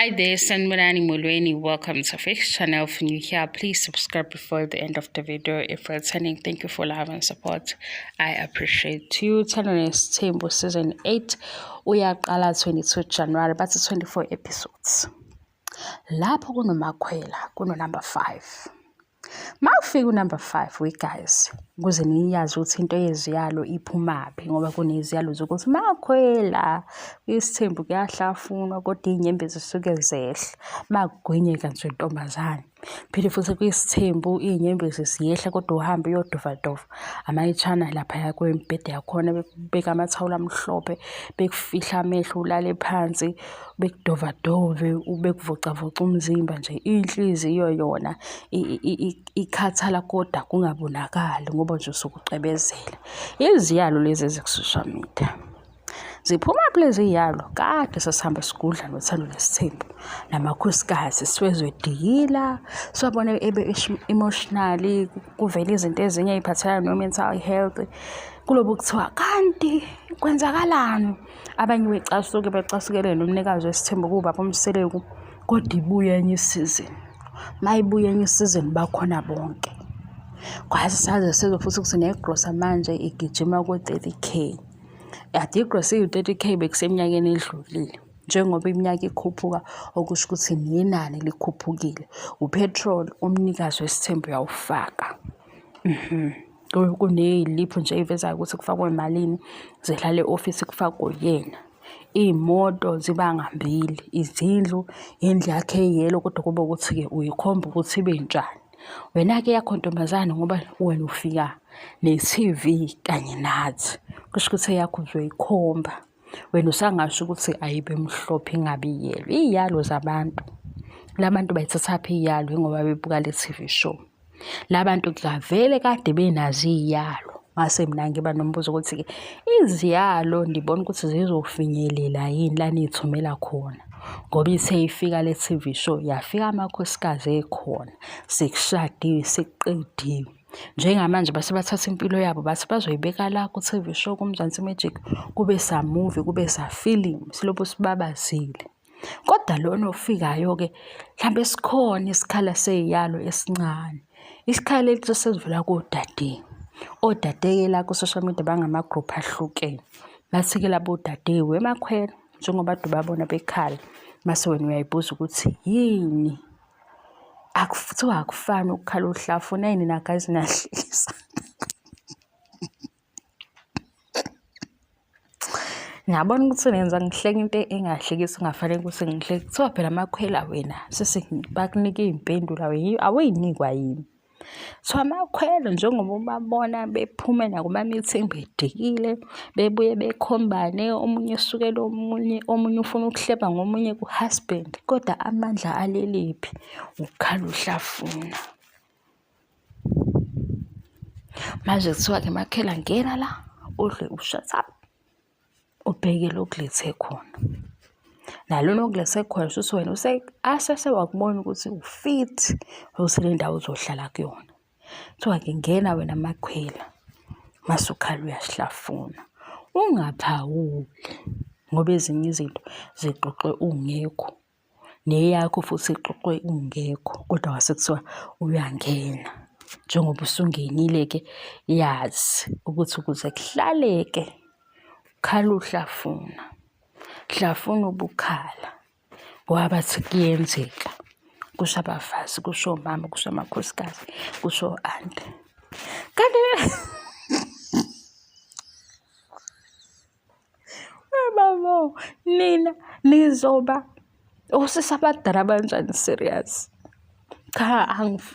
Hi there, Sanmunani Mulweni. Welcome to Fix channel. If you're new here, please subscribe before the end of the video. If you're returning, thank you for love and support. I appreciate you. Channel is Tembo Season 8. We are 22 January, but it's 24 episodes. Lapho kunomakhwela kuno number 5. Mawufika number 5 we guys, ukuze niyazi ukuthi into yeziyalo iphumaphi ngoba kuneziyalo zokuthi makhwela isithembu kuyahlafunwa kodwa inyembezi zisuke zehla magwinyeka nje intombazane. Phinde futhi kwisithembu inyembezi ziyehla kodwa uhamba uyodova amayithana lapha kwembhede yakhona bekubeka amathawula amhlophe bekufihla amehlo ulale phansi bekudovadove ubekuvocavoca umzimba nje inhliziyo yona ikhathala kodwa kungabonakali ngoba nje usukucebezela. Iziyalo lezi ezikususha media ziphuma lezi iyalo kade sasihamba sigudla nothando nesithembu namakhosikazi siwezwe dikila siwabona emotionally kuvela izinto ezinye eziphathelana no mental health kulobu kuthiwa kanti kwenzakalani abanye becasukele nomnikazi wesithembu kuba bomseleku kodwa ibuye enye isizini mayibuye enye isizini bakhona bonke kwazi saze sezofuthi kusine grocer manje igijima ku 30k adigross i-30k bekuseminyakeni edlulile njengoba iminyaka ikhuphuka okusho ukuthi nenani likhuphukile upetrol umnikazi wesithembu uyawufaka kunezilipho nje ezivezayo ukuthi kufakwe imalini zehlale e-office kufakwe yena imoto ziba ngambili izindlu indlu yakhe eyelo kodwa kuba ukuthi ke uyikhomba ukuthi ibe njani wena ke yakho ntombazane ngoba wena ufika ne-TV kanye nathi kusho ukuthi yakho uzoyikhomba wena usangasho ukuthi ayibe mhlophe ingabi yelo iyalo zabantu labantu bayithatha phi iyalo ngoba bebuka le TV show labantu kuvele kade benazi iyalo mase mina ngiba nombuzo ukuthi ke iziyalo ndibona ukuthi zizofinyelela yini la nithumela khona ngoba ithe ifika le TV show yafika amakhosikazi ekhona sekushadiwe sekuqediwe njengamanje base bathatha impilo yabo bathi bazoyibeka la ku TV show kuMzansi Magic kube sa movie kube sa film silobo sibabazile kodwa lona ofikayo ke mhlambe sikhona isikhala seyiyalo esincane isikhala elithi sesivela kodade odadeke la ku social media bangama group ahlukene bathi ke labo dadewe emakhwela njengoba babona bekhala mase wena uyayibuza ukuthi yini akufuthiwa akufani ukukhala uhlafuna yini nagazi nahlisa ngiyabona ukuthi nenza ngihleka into engahlekisa ungafanele ukuthi ngihleke kuthiwa phela amakhwela wena bakunika izimpendulo awayinikwa yini so amakhwela njengoba ubabona bephuma nakuma meeting bedikile bebuye bekhombane omunye esukela omunye ufuna ukuhleba ngomunye ku husband kodwa amandla alelephi ukukhala uhlafuna manje kuthiwa ke makhela ngena la udle ushut up ubheke lokulethe khona nalo nokulethe khona usuthi wena asese wakubona ukuthi ufit usele ndawo uzohlala kuyona kuthiwa ke ngena wena makhwela masukhala uyasihlafuna ungaphawuli ngoba ezinye izinto ziqoqwe ungekho neyakho futhi iqoqwe ungekho kodwa wasekuthiwa uyangena njengoba usungenile ke yazi ukuthi ukuze kuhlaleke khala uhlafuna ubukhala ngoba bathi kuyenzeka kusho abafazi kusho mama kusho amakhosikazi kusho auntie kanti babo nina nizoba usisabadala abanjani serious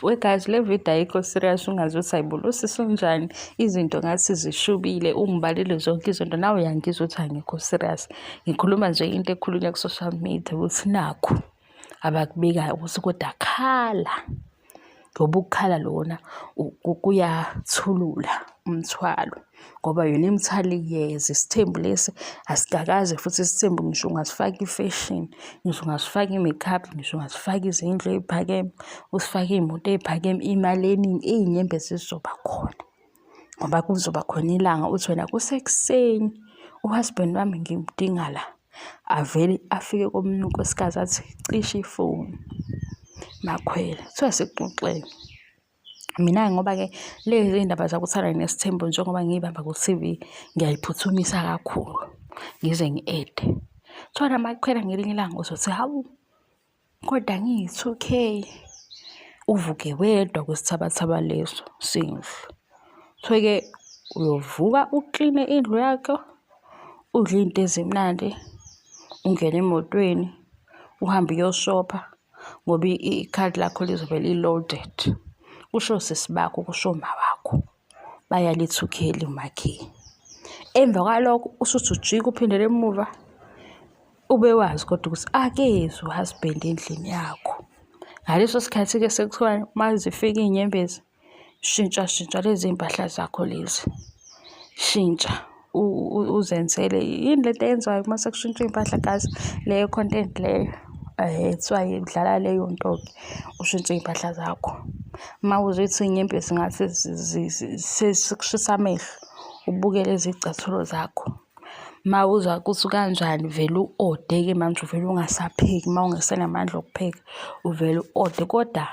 we guys le video ayikho serious ungazi ukuthi ayibulo usisonjani izinto ngathi zishubile ungibalile zonke izinto nawe uyangizwa ukuthi angikho serious ngikhuluma nje into ekhulunywa ku social media ukuthi nakho abakubikayo ukuthi kodwa khala ngoba ukukhala lona kuyathulula umthwalo ngoba yona imithwalo iyeza isithembu lesi asikakaze futhi isithembu ngisho ungasifaka ifashion ngisho ungasifaka imakeup ngisho ungasifaka izindlu eziphakeme usifake imoto eziphakeme imali eningi izinyembezi zizoba khona ngoba kuzoba khona ilanga uthi wena kusekuseni uhusband wami ngimdinga la avele afike komunye unkosikazi athi cisha ifoni Makhwela kuthiwa sikuxoxele. Mina ngoba-ke lezi ndaba zakuthanda Nesithembu njengoba ngiyibamba ku-TV ngiyayiphuthumisa kakhulu ngize ngi-ede. Kuthiwa Makhwela ngelinye ilanga uzothi hawu kodwa ngiyi-2K uvuke wedwa kwisithabathaba leso sindlu. Kuthiwe-ke uyovuka ukline indlu yakho, udle iy'nto ezimnandi, ungene emotweni, uhambe uyoshopha ngoba ikhadi lakho lizobe li-loaded. Kusho sisi bakho, kusho ma wakho bayali-2K limakhe. Emva kwalokho usuthi ujike uphindele emuva ube wazi kodwa ukuthi akezi u-husband endlini yakho. Ngaleso sikhathi-ke sekuthiwa uma zifika iy'nyembezi, shintsha lezi mpahla zakho lezi. Shintsha uzenzele yini lento eyenziwayo uma sekushintshwa iy'mpahla guys, leyo content leyo kuthiwa idlala leyo nto-ke, ushintshe iy'mpahla zakho. Uma uzothi iy'nyembezi ngathi sekushisa amehlo, ubuke lezi y'cathulo zakho. Uma uzwa ukuthi kanjani vele u-ode-ke manje uvele ungasapheki, uma ungasenamandla okupheka uvele u-ode, kodwa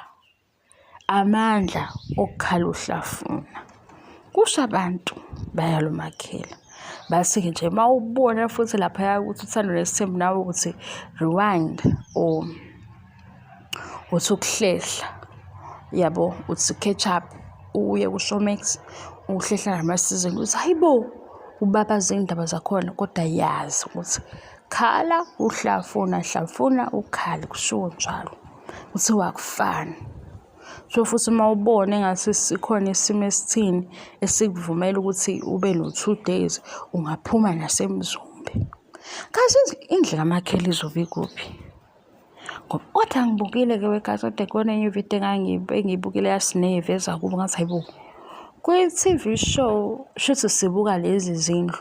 amandla okukhala uhlafuna. Kusho abantu bayalumakhela. Basi-ke nje uma ubona futhi laphaya ukuthi uthando Nesithembu nawe ukuthi rewind or uthi ukuhlehla, yabo, uthi catch up, uye ku-Showmax uhlehla namasizini uthi hayibo ubabaza iy'ndaba zakhona, kodwa yazi ukuthi khala hlafuna ukhale, kushiwo njalo kuthiwa akufani. So futhi uma ubona engathi sikhona isimo esithini esikuvumela ukuthi ube no-2 days ungaphuma nasemzumbe. Kahle indlu kaMakhela izobe ikuphi? Ngoba kodwa ngibukile-ke wekazi kodwa kukhona enye ividiyo engiyibukile yaSineveza kubo ngathi hayibo kwi-TV show shuthi sibuka lezi zindlu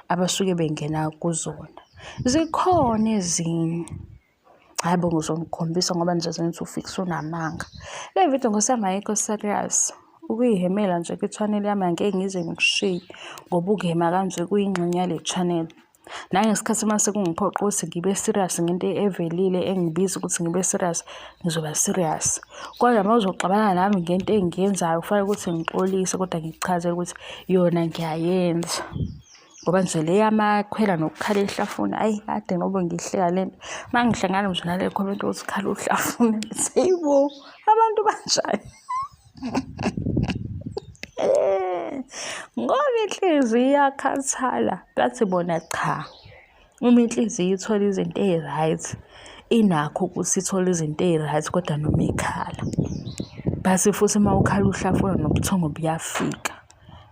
abasuke bengena kuzona. Zikhona ezinye. Hayibo ngizomkhombisa ngoba ngizoze ngithi ufike unamanga. Le video ngosama ayikho serious. Ukuyihemela nje ku-channel yami angeke ngize ngikushiye ngoba ukuhema kanje kuyingxenye yale channel. Nangesikhathi mase kungiphoqa ukuthi ngibe serious ngento evelile engibiza ukuthi ngibe serious, ngizoba serious. Kodwa uma uzoxabana nami ngento engiyenzayo kufanele ukuthi ngixolise kodwa ngikuchazele ukuthi yona ngiyayenza. Ngoba nje le yaMakhwela nokukhala ehlafuna, ayi kade ngoba ngihleka lento. Uma ngihlangana nje nale comment ukuthi khala uhlafuna, seyibo abantu banjani. Ngoba inhliziyo iyakhathala, bathi bona cha. Uma inhliziyo ithola izinto ezi-right, inakho ukuthi ithole izinto ezi-right kodwa noma ikhala. Base futhi uma ukhala uhlafuna nobuthongo buyafika.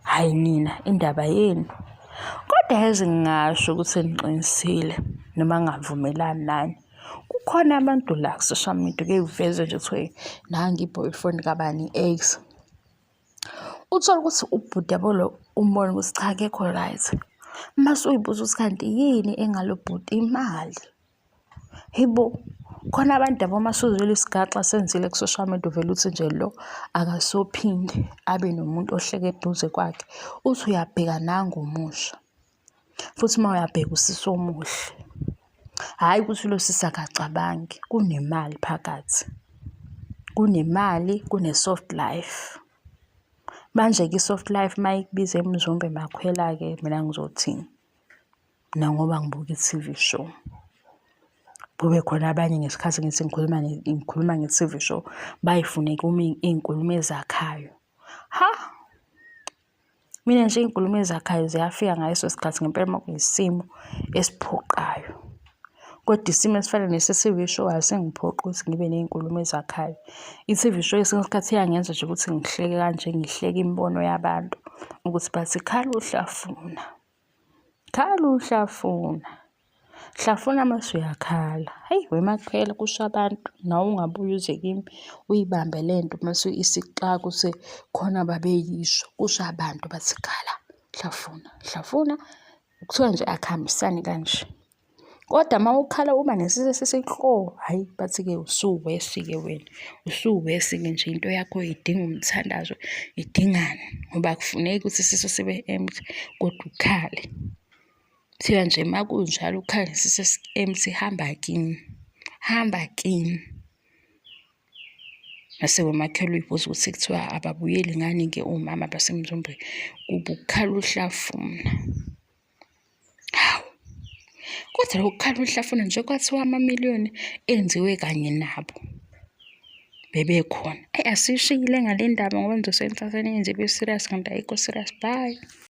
Hayi nina indaba yenu. Kodwa yazi ngingasho ukuthi ngiqinisile noma ngavumelani nani. Kukhona abantu la ku-social media kuyiveze nje kuthiwe nangi i-boyfriend kabani ex. Uthola ukuthi ubhuti yabo lo umbone ukuthi cha akekho right. Mase uyibuza ukuthi kanti yini engalo bhuti? Imali. Hibo khona abantu yabo masuzwile isigaxa senzile ku-social media uvele uthi nje lo akasophinde abe nomuntu ohleke eduze kwakhe. Uthi uyabheka nangomusha. Futhi uma uyabheka usisi omuhle. Hayi ukuthi lo sisi akacabangi, kunemali phakathi. Kunemali, kune-soft life. Manje-ke i-soft life mayikubiza emzumbe Makhwela-ke mina ngizothini? Mina ngoba ngibuka i-TV show. Kube khona abanye ngesikhathi ngithi ngikhuluma nge-TV show bayifune kimi iy'nkulumo ezakhayo. Ha! Mina nje iy'nkulumo ezakhayo ziyafika ngaleso sikhathi ngempela uma kuyisimo esiphoqayo. Kodwa isimo esifana nese-TV show asingiphoqi ukuthi ngibe ney'nkulumo ezakhayo. I-TV show yesinye isikhathi iyangenza nje ukuthi ngihleke kanje, ngihleke imibono yabantu ukuthi bathi khala uhlafuna. Khala uhlafuna. Hlafuna mase uyakhala. Hayi weMakhwela kusho abantu nawe ungabuye uze kimi uyibambe lento mase isixaka ukuthi khona babeyisho. Kusho abantu bathi khala hlafuna. Kuthiwa nje akuhambisani kanje. Kodwa uma ukhala uma nesizwe sesihloko, hayi bathi-ke usuwesi-ke wena. Usuwesi-ke nje into yakho idinga umthandazo, idingani ngoba akufuneki ukuthi isiso sibe empty kodwa ukhale. Kuthiwa nje uma kunjalo ukhangisisa MC hamba kini. Mase umakhelwa uy'buza ukuthi kuthiwa ababuyeli ngani-ke omama basemzumbe, kuba ukukhala uhlafuna. Hawu, kodwa lokhu kukhala uhlafuna nje kwathiwa amamiliyoni enziwe kanye nabo bebekhona. Asishiyile ngale ndaba ngoba ngizosuke ngithatha enye nje ibe serious kanti ayikho serious. Bye.